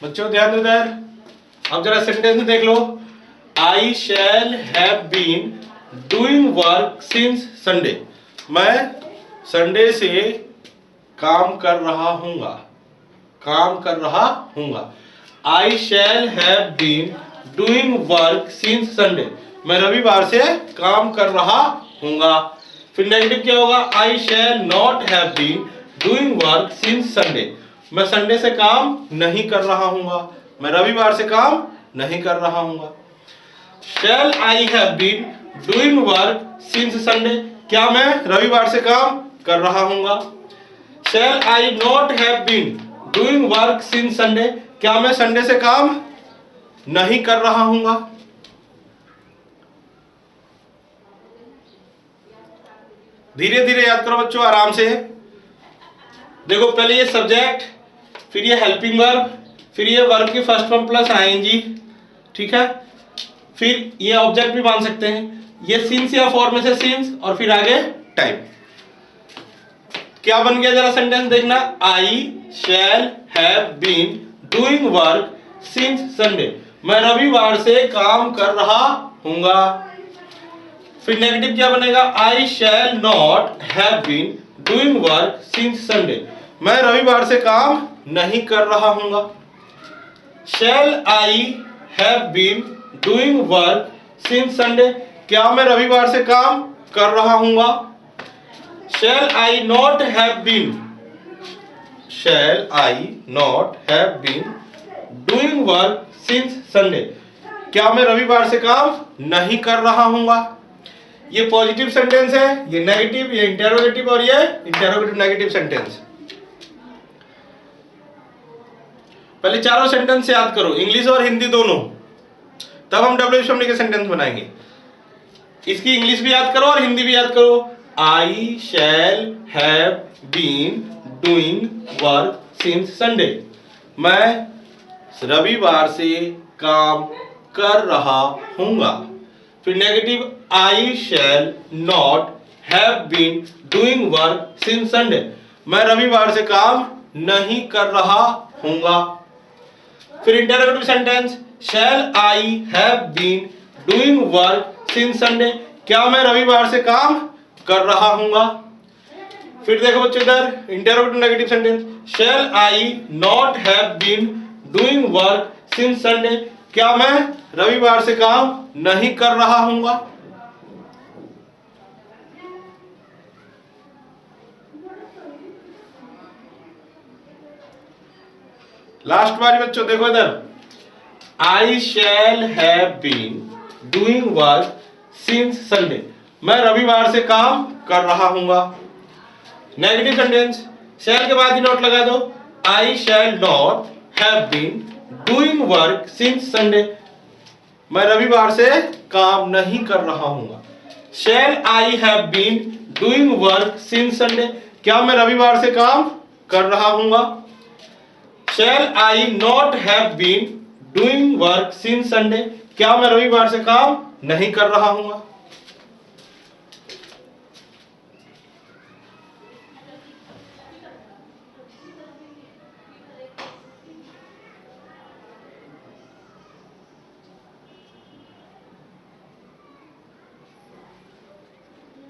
बच्चों ध्यान दो इधर। अब जरा सेंटेंस देख लो। I shall have been doing work since Sunday. मैं संडे से काम कर रहा हूँगा। काम कर रहा हूँगा। I shall have been doing work since Sunday. मैं रविवार से काम कर रहा हूँगा। फिर नेगेटिव क्या होगा? I shall not have been doing work since Sunday. मैं संडे से काम नहीं कर रहा हूँगा। मैं रविवार से काम नहीं कर रहा हूँगा। Shall I have been doing work since Sunday. क्या मैं रविवार से काम कर रहा हूँगा। Shall I not have been doing work since Sunday. क्या मैं संडे से काम नहीं कर रहा हूँगा। धीरे धीरे याद करो बच्चों, आराम से। देखो पहले ये सब्जेक्ट, फिर ये हेल्पिंग वर्ब, फिर ये वर्ब की फर्स्ट फॉर्म प्लस आईएनजी, ठीक है। फिर ये ऑब्जेक्ट भी मान सकते हैं। ये सिंस या फॉर में से सिंस और फिर आगे टाइम। क्या बन गया जरा सेंटेंस देखना। I shall have been doing work since Sunday. मैं रविवार से काम कर रहा हूँगा। फिर नेगेटिव क्या बनेगा? I shall not have been doing work since Sunday. मैं रविवार से काम नहीं कर रहा हूँगा। Shall I have been doing work since Sunday. क्या मैं रविवार से काम कर रहा हूँगा। Shall I not have been, shall I not have been doing work since Sunday. क्या मैं रविवार से काम नहीं कर रहा हूँगा। ये पॉजिटिव सेंटेंस है, ये नेगेटिव, ये इंटेरोगेटिव और ये इंटेरोगेटिव नेगेटिव सेंटेंस। पहले चारों सेंटेंस याद करो, इंग्लिश और हिंदी दोनों, तब हम डब्ल्यूएच के सेंटेंस बनाएंगे। इसकी इंग्लिश भी याद करो और हिंदी भी याद करो। I shall have been doing work since Sunday. मैं रविवार से काम कर रहा हूँगा। फिर negative, I shall not have been doing work since Sunday. मैं रविवार से काम नहीं कर रहा हूँगा। फिर interrogative sentence, shall I have been doing work since Sunday. क्या मैं रविवार से काम कर रहा हूँगा। फिर देखो बच्चों इधर interrogative negative sentence, shall I not have been doing work since Sunday. क्या मैं रविवार से काम नहीं कर रहा हूँगा। लास्ट बारी बच्चों देखो इधर, I shall have been doing work since Sunday. मैं रविवार से काम कर रहा हूँगा। नेगेटिव सेंटेंस, शैल के बाद ही नॉट लगा दो। I shall not have been doing work since Sunday. मैं रविवार से काम नहीं कर रहा हूँगा। Shall I have been doing work since Sunday. क्या मैं रविवार से काम कर रहा हूँगा। Shall I not have been doing work since Sunday. क्या मैं रविवार से काम नहीं कर रहा हूँगा।